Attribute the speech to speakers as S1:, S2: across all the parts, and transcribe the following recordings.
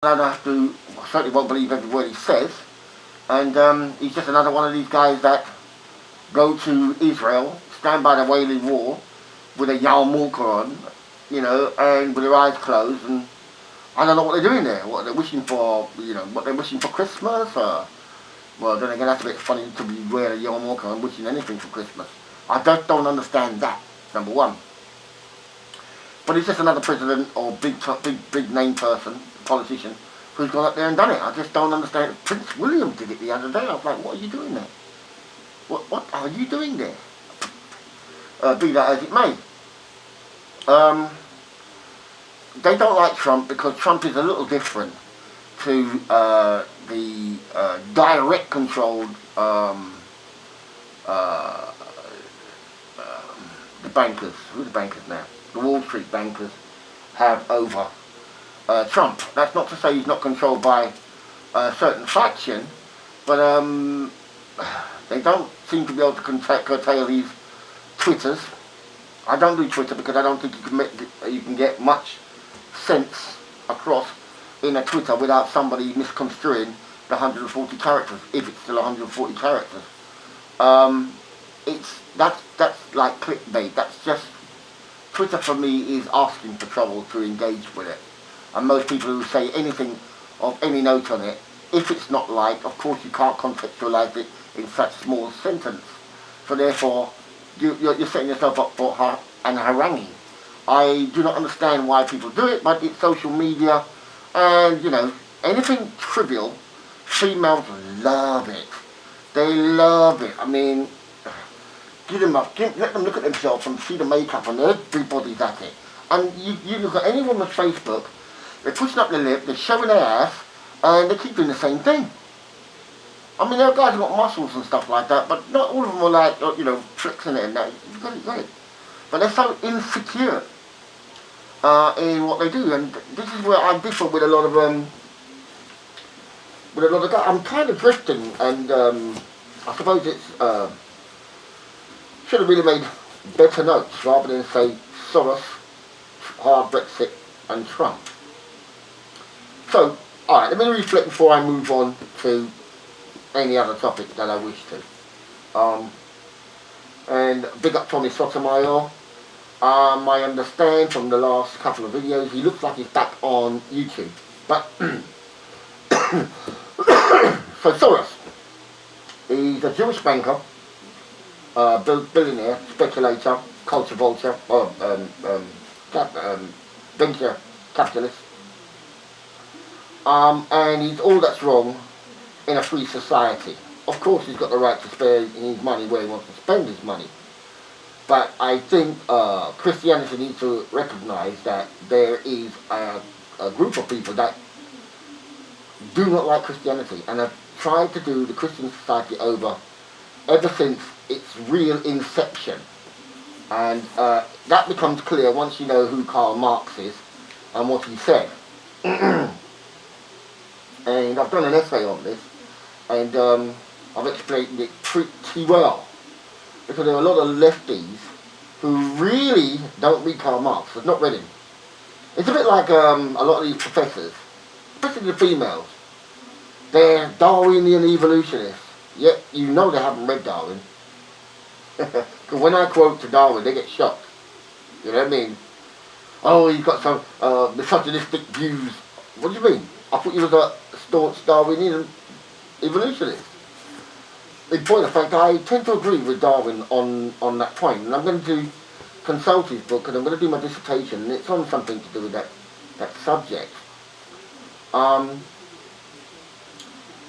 S1: I don't have to, I certainly won't believe every word he says. And he's just another one of these guys that go to Israel, stand by the Wailing Wall with a yarmulke on, and with their eyes closed, and I don't know what they're doing there. What they're wishing for, what they're wishing for Christmas, or well, then again, that's a bit funny to be wearing a yarmulke and wishing anything for Christmas. I just don't understand that. Number one. But he's just another president or big name person, politician, who's gone up there and done it. I just don't understand. Prince William did it the other day. I was like, what are you doing there? What are you doing there? Be that as it may. They don't like Trump because Trump is a little different to the direct controlled the bankers. Who are the bankers now? The Wall Street bankers have over Trump. That's not to say he's not controlled by a certain faction, but they don't seem to be able to curtail his Twitters. I don't do Twitter because I don't think you can get much sense across in a Twitter without somebody misconstruing the 140 characters, if it's still 140 characters. That's like clickbait. That's just, Twitter for me is asking for trouble to engage with it. And most people who say anything of any note on it, if it's not like, of course you can't contextualize it in such small sentence. So therefore, you're setting yourself up for an haranguing. I do not understand why people do it, but it's social media, and anything trivial, females love it. They love it. I mean, let them look at themselves and see the makeup and everybody's at it. And you look at any woman's Facebook, they're pushing up their lip, they're showing their ass, and they keep doing the same thing. I mean, there are guys who've got muscles and stuff like that, but not all of them are like, tricks in it and that. You've got it great. But they're so insecure in what they do, and this is where I differ with a lot of guys. I'm kind of drifting, and I suppose it's should have really made better notes rather than say Soros, hard Brexit, and Trump. So, alright, let me reflect before I move on to any other topic that I wish to. And big up Tommy Sotomayor. I understand from the last couple of videos, he looks like he's back on YouTube. But, so Soros, he's a Jewish banker, billionaire, speculator, culture vulture, or venture capitalist. And he's all that's wrong in a free society. Of course he's got the right to spend his money where he wants to spend his money. But I think Christianity needs to recognize that there is a group of people that do not like Christianity and have tried to do the Christian society over ever since its real inception. And that becomes clear once you know who Karl Marx is and what he said. And I've done an essay on this, and I've explained it pretty well. Because there are a lot of lefties who really don't read Karl Marx, have not read him. It's a bit like a lot of these professors, especially the females. They're Darwinian evolutionists, yet you know they haven't read Darwin. Because when I quote to Darwin, they get shocked. You know what I mean? Oh, he's got some misogynistic views. What do you mean? I thought you was a staunch Darwinian evolutionist. In point of fact, I tend to agree with Darwin on that point, and I'm going to consult his book, and I'm going to do my dissertation, and it's on something to do with that subject.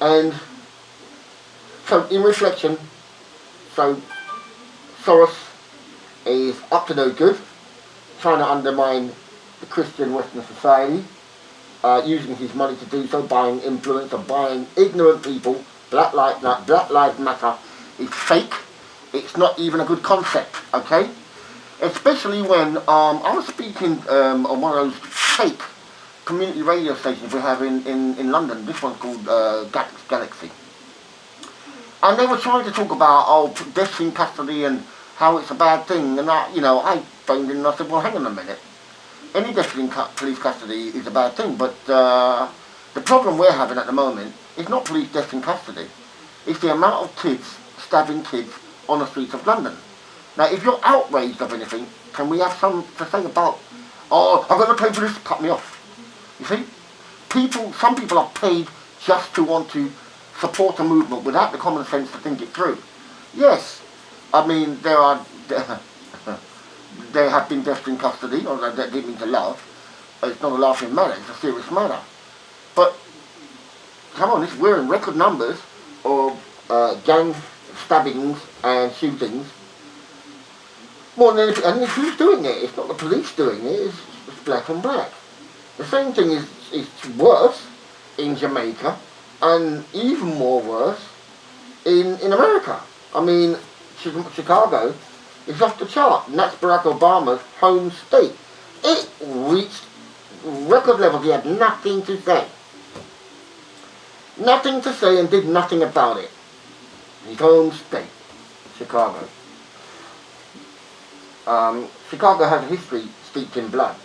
S1: And so, in reflection, so Soros is up to no good, trying to undermine the Christian Western society, using his money to do so, buying influence and buying ignorant people. Black Lives Matter is fake. It's not even a good concept, okay? Especially when I was speaking on one of those fake community radio stations we have in London. This one's called Galaxy. And they were trying to talk about death in custody and how it's a bad thing. And I phoned in and I said, well, hang on a minute. Any death in police custody is a bad thing, but problem we're having at the moment is not police deaths in custody. It's the amount of kids stabbing kids on the streets of London. Now, if you're outraged of anything, can we have some to say about, oh, I've got to pay for this, cut me off. You see? Some people are paid just to want to support a movement without the common sense to think it through. Yes, I mean, there have been deaths in custody, or that didn't mean to laugh. It's not a laughing matter, it's a serious matter. But, come on, we're in record numbers of gang stabbings and shootings. More than anything, and who's doing it? It's not the police doing it, it's black and black. The same thing is worse in Jamaica, and even more worse in America. I mean, Chicago is off the chart, and that's Barack Obama's home state. It reached record levels. He had nothing to say. Nothing to say and did nothing about it. His home state, Chicago. Chicago has a history steeped in blood.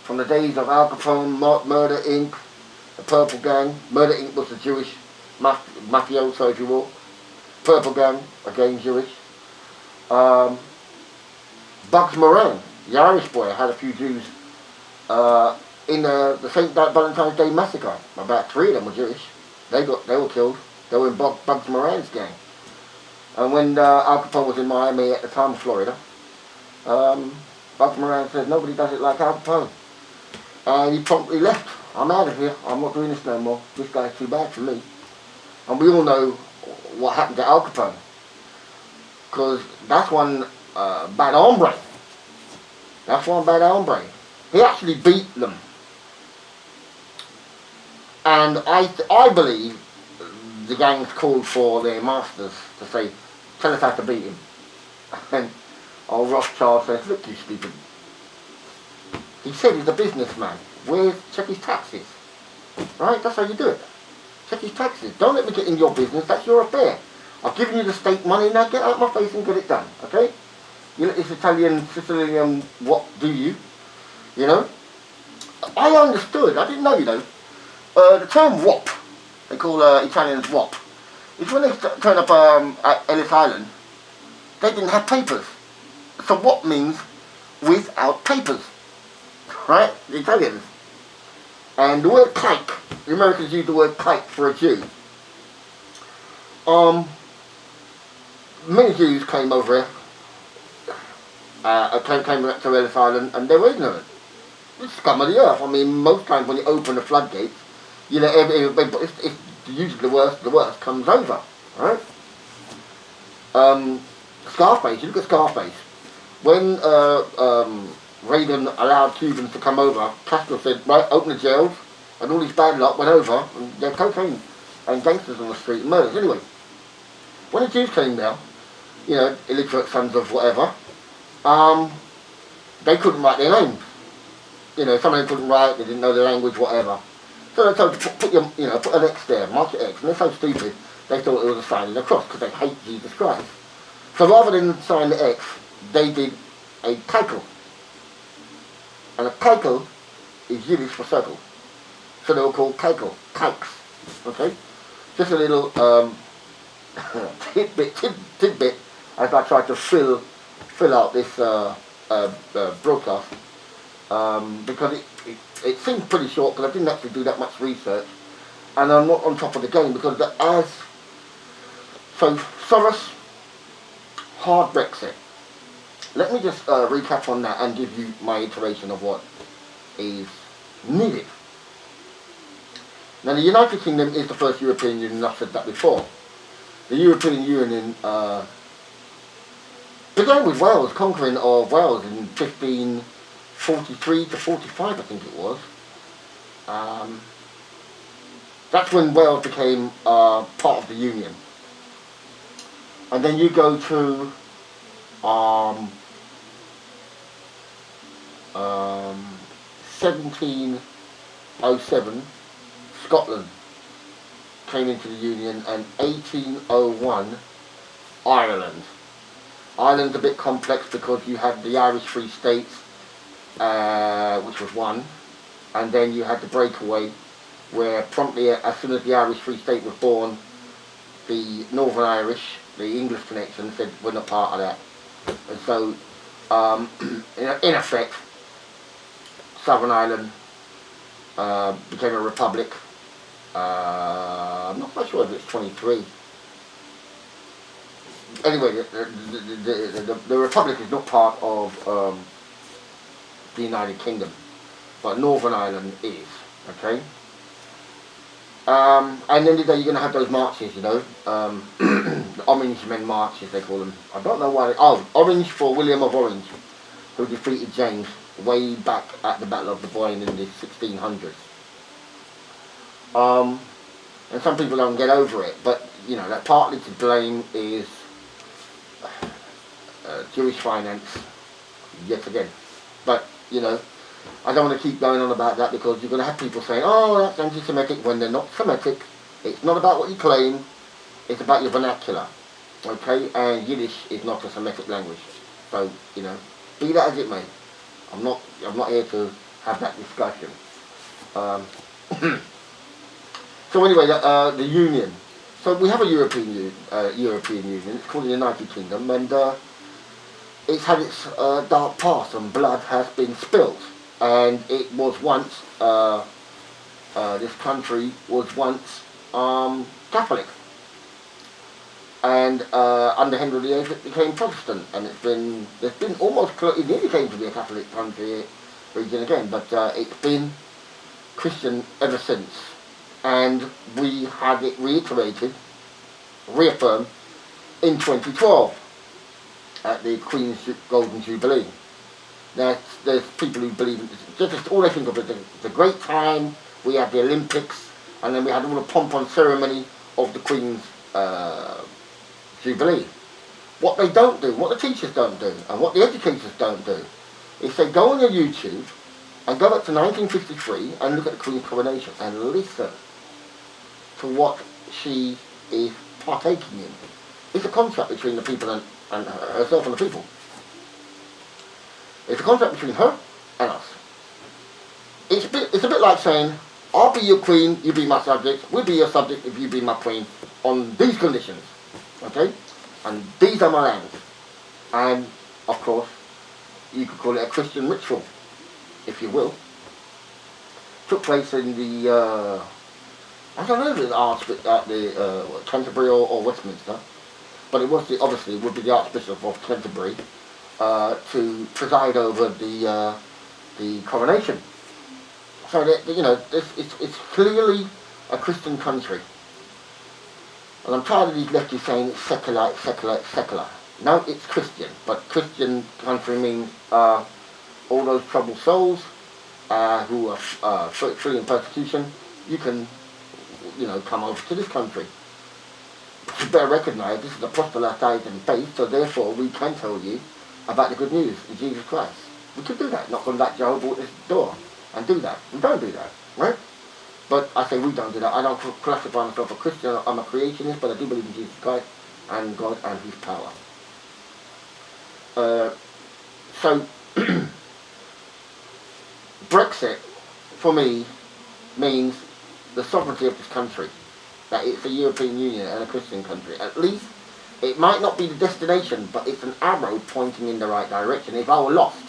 S1: From the days of Al Capone, Murder Inc., the Purple Gang. Murder Inc. was the Jewish mafioso, if you will. Purple Gang, again Jewish. Bugs Moran, the Irish boy, had a few Jews in the St. Valentine's Day massacre. About 3 of them were Jewish. They were killed. They were in Bugs Moran's gang. And when Al Capone was in Miami at the time, Florida, Bugs Moran said, nobody does it like Al Capone. And he promptly left. I'm out of here. I'm not doing this no more. This guy's too bad for me. And we all know what happened to Al Capone. Because that's one bad hombre. That's one bad hombre. He actually beat them. And I believe the gangs called for their masters to say, tell us how to beat him. And old Rothschild says, look, you stupid. He said he's a businessman. Check his taxes. Right? That's how you do it. Check his taxes. Don't let me get in your business. That's your affair. I've given you the state money. Now get out of my face and get it done. Okay? You let this Italian, Sicilian, what do you? You know? I understood. I didn't know, you know. The term WAP, they call Italians WAP, is when they turn up at Ellis Island, they didn't have papers. So WAP means without papers. Right? The Italians. And the word kike, the Americans use the word kike for a Jew. Many Jews came over here, came to Ellis Island, and they were ignorant. It's scum of the earth. I mean, most times when you open the floodgates, you know, it's usually the worst comes over, right? Scarface, you look at Scarface. When Reagan allowed Cubans to come over, Castro said, right, open the jails, and all these bad lot went over, and they're cocaine and gangsters on the street and murders. Anyway, when the Jews came down, you know, illiterate sons of whatever, they couldn't write their names. You know, some of them couldn't write, they didn't know the language, whatever. So they told put an X there, mark it X, and they're so stupid, they thought it was a sign of the cross, because they hate Jesus Christ. So rather than sign the X, they did a keikel. And a keikel is Yiddish for circle. So they were called keikel, kikes. Okay? Just a little tidbit as I try to fill out this broadcast. Because it seems pretty short, because I didn't actually do that much research, and I'm not on top of the game, because so Soros, hard Brexit. Let me just recap on that and give you my iteration of what is needed. Now, the United Kingdom is the first European Union, I've said that before. The European Union began with Wales, conquering of Wales in 1543 to 45, I think it was. That's when Wales became part of the Union. And then you go to 1707, Scotland came into the Union, and 1801, Ireland. Ireland's a bit complex because you had the Irish Free States, which was one, and then you had the breakaway where promptly, as soon as the Irish Free State was born, the Northern Irish, the English connection, said we're not part of that. And so, in effect, Southern Ireland became a republic. I'm not quite sure if it's 23. Anyway, the republic is not part of the United Kingdom, but Northern Ireland is. Okay. And then you're going to have those marches, the Orange Men marches, they call them. I don't know why. Orange for William of Orange, who defeated James way back at the Battle of the Boyne in the 1600s. And some people don't get over it, but that partly to blame is Jewish finance, yet again. But I don't want to keep going on about that, because you're going to have people saying, oh, that's anti-Semitic, when they're not Semitic. It's not about what you claim, it's about your vernacular. Okay? And Yiddish is not a Semitic language. So, be that as it may. I'm not here to have that discussion. So anyway, the Union. So we have a European Union. It's called the United Kingdom, and it's had its dark past, and blood has been spilt. And it was once, this country was once Catholic. And under Henry VIII it became Protestant, and there's been almost, it nearly came to be a Catholic country region again, but it's been Christian ever since. And we had it reaffirmed in 2012 at the Queen's Golden Jubilee. There's people who believe just all they think of it, the great time. We had the Olympics, and then we had all the pomp and ceremony of the Queen's Jubilee. What they don't do, what the teachers don't do, and what the educators don't do, is they go on your YouTube and go back to 1953 and look at the Queen's coronation and listen to what she is partaking in. It's a contract between the people and herself and the people. It's a contract between her and us. It's a bit like saying, I'll be your queen, you be my subject, we'll be your subject if you be my queen, on these conditions. Okay? And these are my lands. And, of course, you could call it a Christian ritual, if you will. Took place in the, I don't know if it was at the Canterbury or Westminster, but it was obviously would be the Archbishop of Canterbury to preside over the coronation. So that, it's clearly a Christian country. And I'm tired of these lefties saying it's secular, secular, secular. No, it's Christian, but Christian country means all those troubled souls who are fleeing persecution. You can, come over to this country. You better recognise this is a proselytising faith, so therefore we can tell you about the good news of Jesus Christ. We could do that, knock on that Jehovah's door and do that. We don't do that, right? But I say we don't do that. I don't classify myself a Christian. I'm a creationist, but I do believe in Jesus Christ and God and His power. So Brexit, for me, means the sovereignty of this country. That it's a European Union and a Christian country. At least, it might not be the destination, but it's an arrow pointing in the right direction. If I were lost,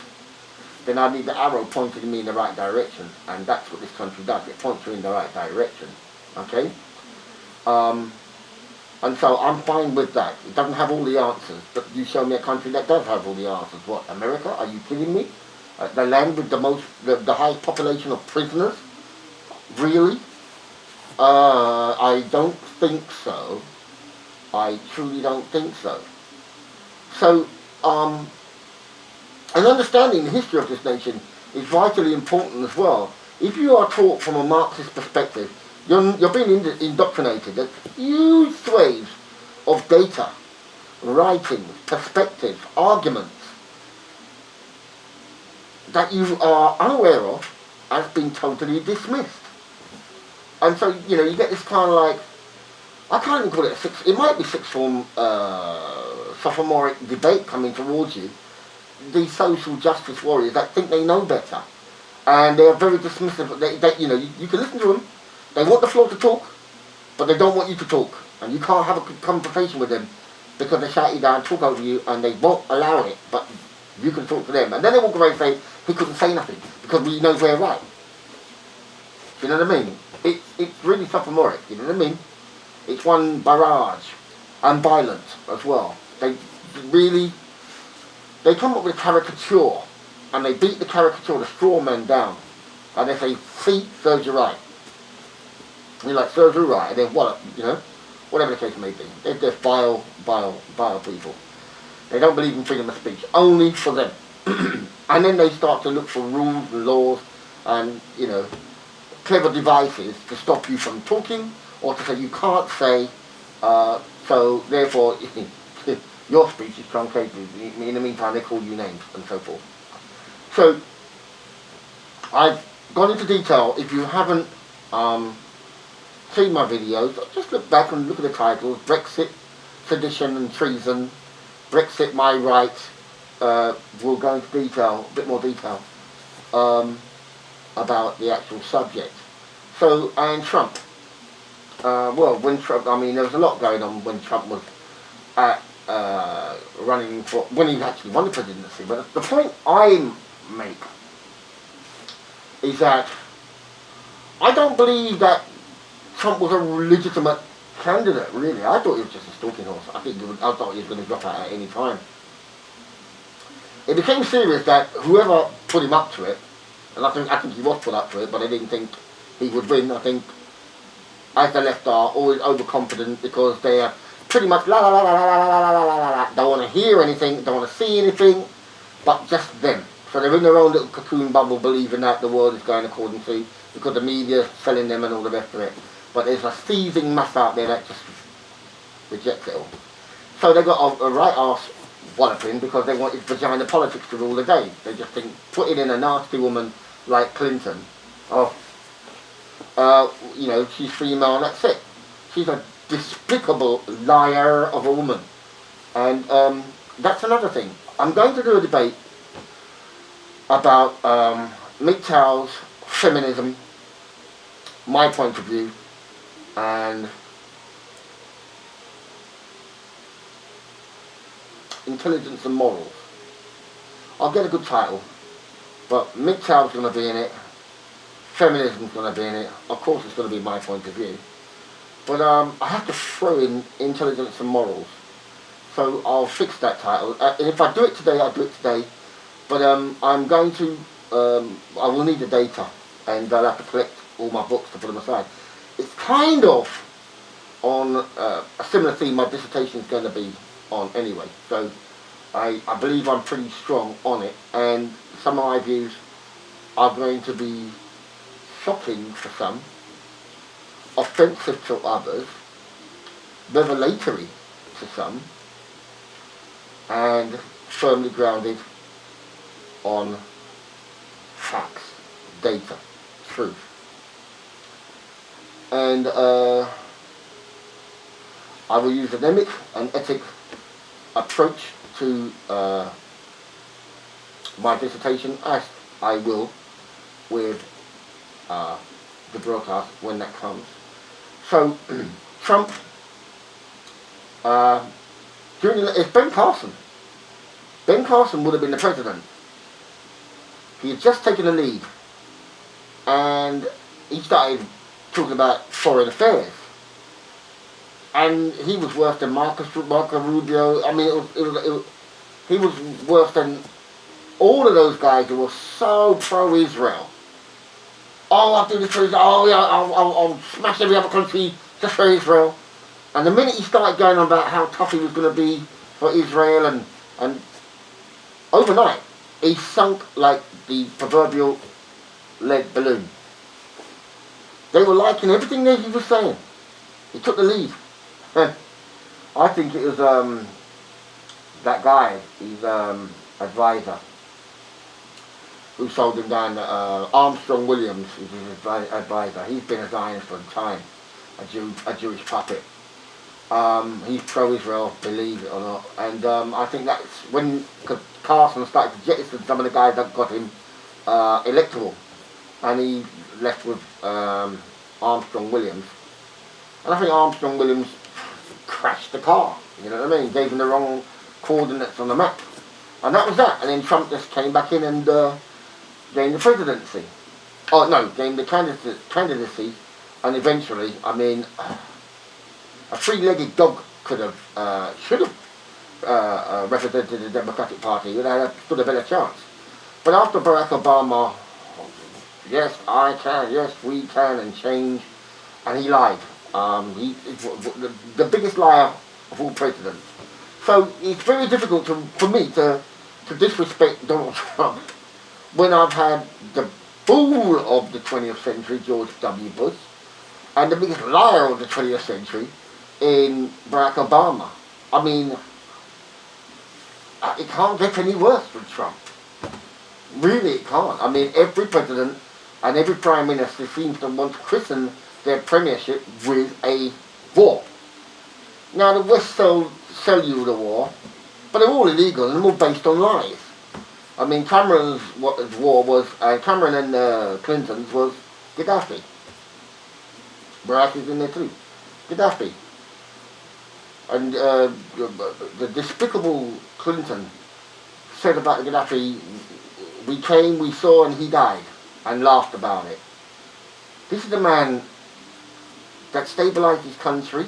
S1: then I need the arrow pointing me in the right direction. And that's what this country does. It points you in the right direction. Okay? And so I'm fine with that. It doesn't have all the answers. But you show me a country that does have all the answers. What, America? Are you kidding me? The land with the highest population of prisoners? Really? I don't think so. I truly don't think so. So, and understanding the history of this nation is vitally important as well. If you are taught from a Marxist perspective, you're being indoctrinated. There's huge swathes of data, writings, perspectives, arguments that you are unaware of as being totally dismissed. And so, you get this kind of like, I can't even call it it might be sixth form sophomoric debate coming towards you. These social justice warriors that think they know better. And they are very dismissive. You can listen to them, They want the floor to talk, but they don't want you to talk. And you can't have a conversation with them because they shout you down, talk over you, and they won't allow it, but you can talk to them. And then they walk away and say, he couldn't say nothing because we know we're right. You know what I mean? It's really sophomoric, you know what I mean? It's one barrage and violence as well. They come up with a caricature and they beat the caricature, the straw men down. And they say, see, serves you right. And you're like, serves you right. And then what, you know? Whatever the case may be. They're just vile people. They don't believe in freedom of speech. Only for them. And then they start to look for rules and laws and, you know, clever devices to stop you from talking or to say you can't say, so therefore your speech is truncated. In the meantime, they call you names and so forth. So, I've gone into detail. If you haven't seen my videos, just look back and look at the titles: Brexit, Sedition and Treason, Brexit, My Rights. We'll go into detail, a bit more detail, about the actual subject. So, and Trump. Well, when Trump, I mean, there was a lot going on when Trump was running for, when he actually won the presidency. But the point I make is that I don't believe that Trump was a legitimate candidate, really. I thought he was just a stalking horse. I thought he was going to drop out at any time. It became serious that whoever put him up to it, and I think he was put up to it, but they didn't think he would win. I think, as the left are always overconfident because they are pretty much la la la la la la la la la la. Don't want to hear anything, don't want to see anything, but just them. So they're in their own little cocoon bubble, believing that the world is going according to, because the media's selling them and all the rest of it. But there's a seething mass out there that just rejects it all. So they got a right arse walloping because they wanted vagina politics to rule the day. They just think, put it in a nasty woman like Clinton. Oh, you know, she's female and that's it. She's a despicable liar of a woman. And that's another thing. I'm going to do a debate about MGTOW's feminism, my point of view, and intelligence and morals. I'll get a good title, but MGTOW's going to be in it, feminism's going to be in it, of course it's going to be my point of view, but I have to throw in intelligence and morals, so I'll fix that title, and if I do it today, I'll do it today, but I'm going to, I will need the data, and I'll have to collect all my books to put them aside. It's kind of on a similar theme my dissertation is going to be on anyway, so I believe I'm pretty strong on it, and some of my views are going to be shocking for some, offensive to others, revelatory to some, and firmly grounded on facts, data, truth. And I will use an ethic approach to my dissertation, as I will with the broadcast when that comes. So, Trump, it's Ben Carson. Ben Carson would have been the president. He had just taken the lead, and he started talking about foreign affairs. And he was worse than Marco Rubio. I mean, he was worse than all of those guys who were so pro-Israel. Oh, I'll do this for Israel. Oh, yeah, I'll smash every other country just for Israel. And the minute he started going on about how tough he was going to be for Israel, and overnight, he sunk like the proverbial lead balloon. They were liking everything that he was saying. He took the lead. I think it was that guy, his advisor, who sold him down, Armstrong Williams is his advisor. He's been a Zionist for a time, a Jewish puppet. He's pro-Israel, believe it or not. And I think that's when Carson started to jettison some of the guys that got him electoral. And he left with Armstrong Williams. And I think Armstrong Williams crashed the car, you know what I mean? Gave him the wrong coordinates on the map. And that was that. And then Trump just came back in and gained the presidency. Oh no, gained the candidacy. And eventually, I mean, a three-legged dog could have, should have represented the Democratic Party. Would have stood a better chance. But after Barack Obama, yes, I can, yes, we can, and change, and he lied. The biggest liar of all presidents. So it's very difficult for me to disrespect Donald Trump when I've had the fool of the 20th century, George W. Bush, and the biggest liar of the 20th century in Barack Obama. I mean, it can't get any worse with Trump. Really, it can't. I mean, every president and every prime minister seems to want to christen their premiership with a war. Now, the West sell you the war, but they're all illegal and they're all based on lies. I mean, Cameron's war was, Cameron and Clinton's was Gaddafi. Barack is in there too. Gaddafi. And the despicable Clinton said about Gaddafi, we came, we saw, and he died, and laughed about it. This is a man that stabilised his country,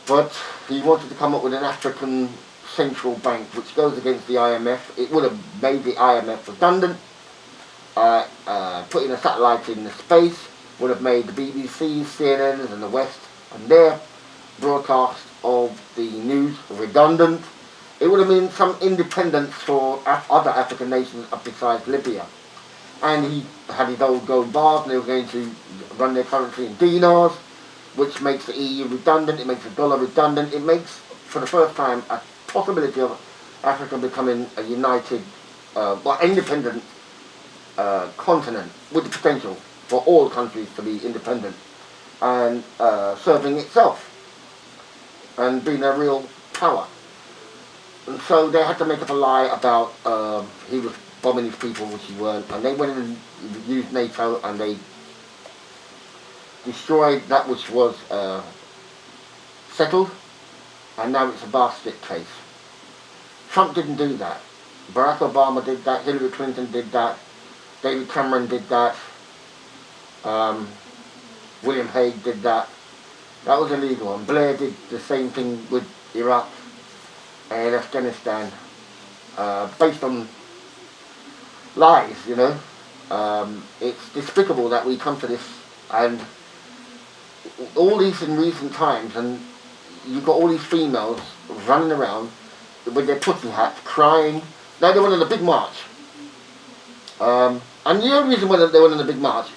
S1: but he wanted to come up with an African central bank, which goes against the IMF. It would have made the IMF redundant. Putting a satellite in the space would have made the BBC, CNNs, and the West and their broadcast of the news redundant. It would have meant some independence for other African nations besides Libya. And he had his old gold bars, and they were going to run their currency in dinars, which makes the EU redundant, it makes the dollar redundant, it makes, for the first time, a possibility of Africa becoming a united, independent continent with the potential for all countries to be independent and serving itself and being a real power. And so they had to make up a lie about he was bombing his people, which he weren't, and they went in and used NATO and they destroyed that which was settled, and now it's a basket case. Trump didn't do that. Barack Obama did that, Hillary Clinton did that, David Cameron did that, William Hague did that. That was illegal, and Blair did the same thing with Iraq and Afghanistan, based on lies, you know. It's despicable that we come to this, and all these in recent times, and you've got all these females running around with their pussy hats, crying. Now they went on a big march. And the only reason why they went on a big march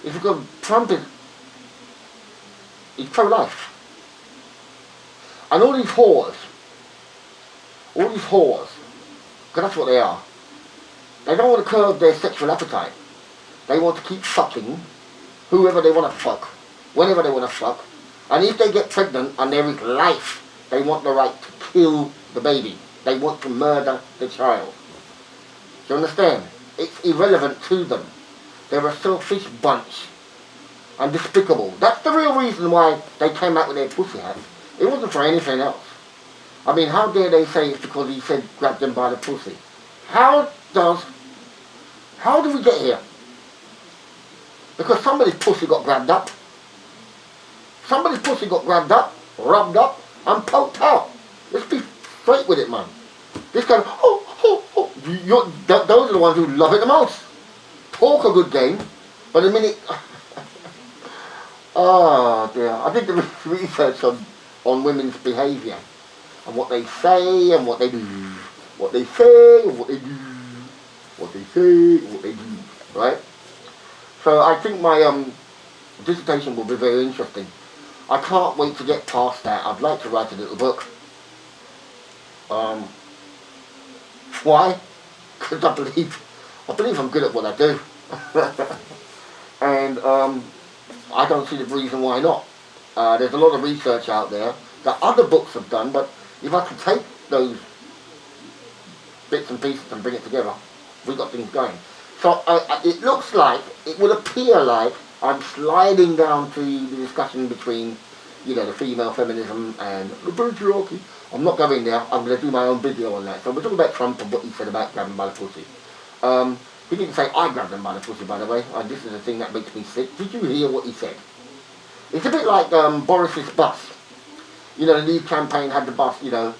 S1: is because Trump is pro-life. And all these whores, because that's what they are, they don't want to curb their sexual appetite. They want to keep fucking whoever they want to fuck, whenever they want to fuck, and if they get pregnant and there is life, they want the right to kill the baby. They want to murder the child. Do you understand? It's irrelevant to them. They're a selfish bunch and despicable. That's the real reason why they came out with their pussy hats. It wasn't for anything else. I mean, how dare they say it's because he said grab them by the pussy? How do we get here? Because somebody's pussy got grabbed up. Somebody's pussy got grabbed up, rubbed up, and poked out. Let's be straight with it, man. This kind of, those are the ones who love it the most. Talk a good game, but the minute... oh dear, I did the research on women's behaviour, and what they say, and what they do. What they say, and what they do. What they say, and what they do. Right? So I think my dissertation will be very interesting. I can't wait to get past that. I'd like to write a little book. Why? Because I believe I'm good at what I do. And I don't see the reason why not. There's a lot of research out there that other books have done, but if I could take those bits and pieces and bring it together, we've got things going. So it looks like, it would appear like I'm sliding down to the discussion between, the female feminism and the patriarchy. I'm not going there. I'm going to do my own video on that. So we're talking about Trump and what he said about grabbing by the pussy. He didn't say I grabbed him by the pussy, by the way. And this is the thing that makes me sick. Did you hear what he said? It's a bit like Boris's bus. The Leave campaign had the bus, the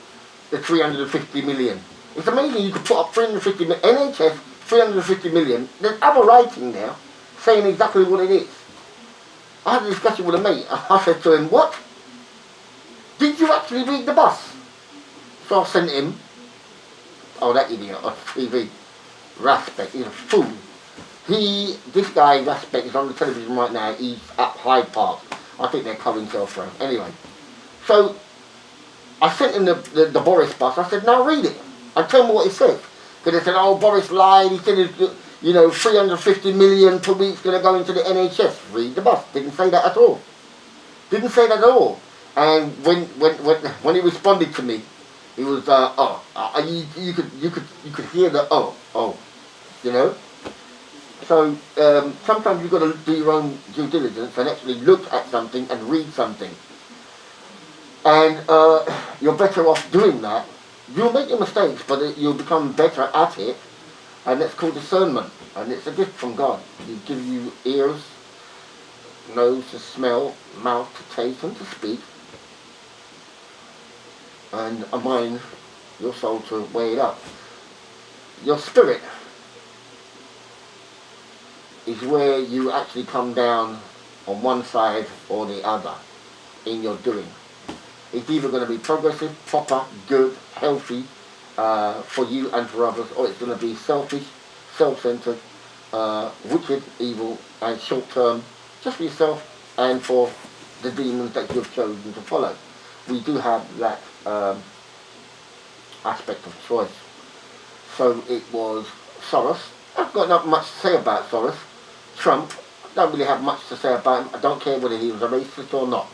S1: 350 million. It's amazing you could put up 350 million, NHS, 350 million. There's other writing there saying exactly what it is. I had a discussion with a mate. I said to him, what? Did you actually read the bus? So I sent him, that idiot on TV, Raspek, he's a fool. This guy, Raspek, is on the television right now. He's at Hyde Park. I think they're covering Telford. Anyway, so I sent him the Boris bus. I said, now read it. I tell him what it said. Because they said, Boris lied. He said, 350 million per week's going to go into the NHS. Read the bus. Didn't say that at all. Didn't say that at all. And when he responded to me, he was, you could hear the So sometimes you've got to do your own due diligence and actually look at something and read something. And you're better off doing that. You'll make your mistakes, but you'll become better at it. And that's called discernment. And it's a gift from God. He gives you ears, nose to smell, mouth to taste and to speak. And a mind, your soul to weigh it up. Your spirit is where you actually come down on one side or the other in your doing. It's either going to be progressive, proper, good, healthy for you and for others, or it's going to be selfish, self-centered, wicked, evil, and short-term, just for yourself and for the demons that you've chosen to follow. We do have that aspect of choice. So it was Soros. I've got not much to say about Soros. Trump, I don't really have much to say about him. I don't care whether he was a racist or not.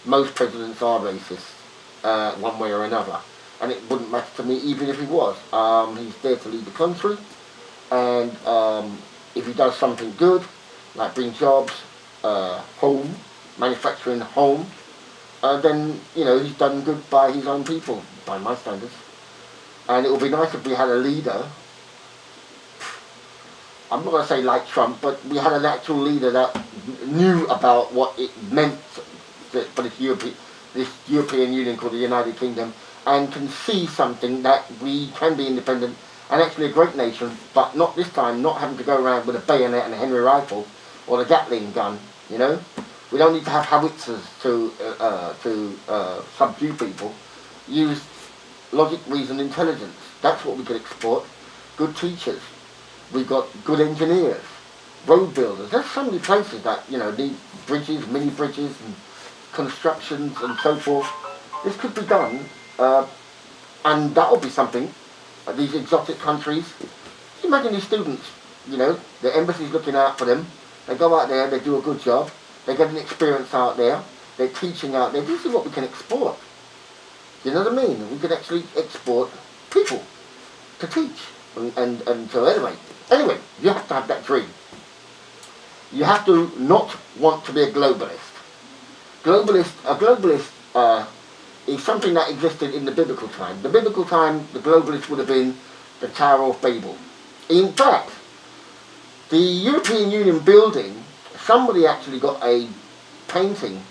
S1: Most presidents are racist, one way or another. And it wouldn't matter to me even if he was. He's there to lead the country. And if he does something good, like bring jobs, home, manufacturing home, then, he's done good by his own people, by my standards. And it would be nice if we had a leader, I'm not going to say like Trump, but we had an actual leader that knew about what it meant for this European Union called the United Kingdom, and can see something that we can be independent and actually a great nation, but not this time, not having to go around with a bayonet and a Henry rifle or a Gatling gun, We don't need to have howitzers to subdue people. Use logic, reason, intelligence. That's what we could export. Good teachers. We've got good engineers, road builders. There's so many places that, need bridges, mini bridges and constructions and so forth. This could be done, and that'll be something. These exotic countries. Imagine these students, the embassy's looking out for them. They go out there, they do a good job. They get an experience out there. They're teaching out there. This is what we can export. You know what I mean? We could actually export people to teach. And so anyway, you have to have that dream. You have to not want to be a globalist. A globalist is something that existed in the biblical time. The biblical time, the globalist would have been the Tower of Babel. In fact, the European Union building, somebody actually got a painting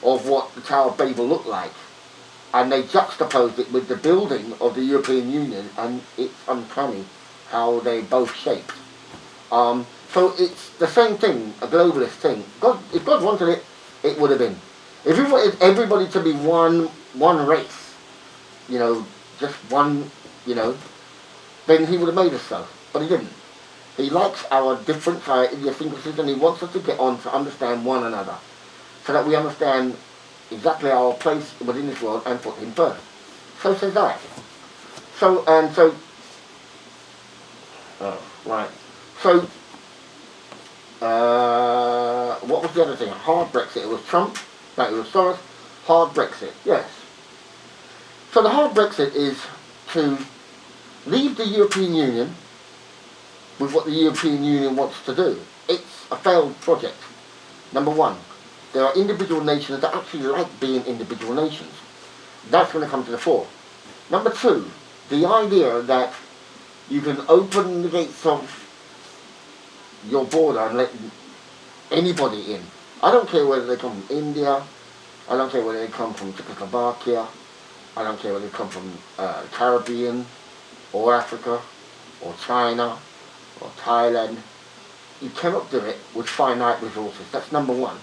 S1: of what the Tower of Babel looked like, and they juxtaposed it with the building of the European Union, and it's uncanny how they both shaped. So it's the same thing, a globalist thing. If God wanted it, it would have been. If He wanted everybody to be one race, just one, then He would have made us so. But He didn't. He likes our difference, our idiosyncrasies, and He wants us to get on to understand one another, so that we understand exactly our place within this world and put Him first. So says that. Right. So, what was the other thing? Hard Brexit. It was Trump. No, it was Soros. Hard Brexit. Yes. So the hard Brexit is to leave the European Union with what the European Union wants to do. It's a failed project. Number one, there are individual nations that actually like being individual nations. That's going to come to the fore. Number two, the idea that you can open the gates of your border and let anybody in. I don't care whether they come from India, I don't care whether they come from Czechoslovakia, I don't care whether they come from Caribbean, or Africa, or China, or Thailand. You cannot do it with finite resources. That's number one.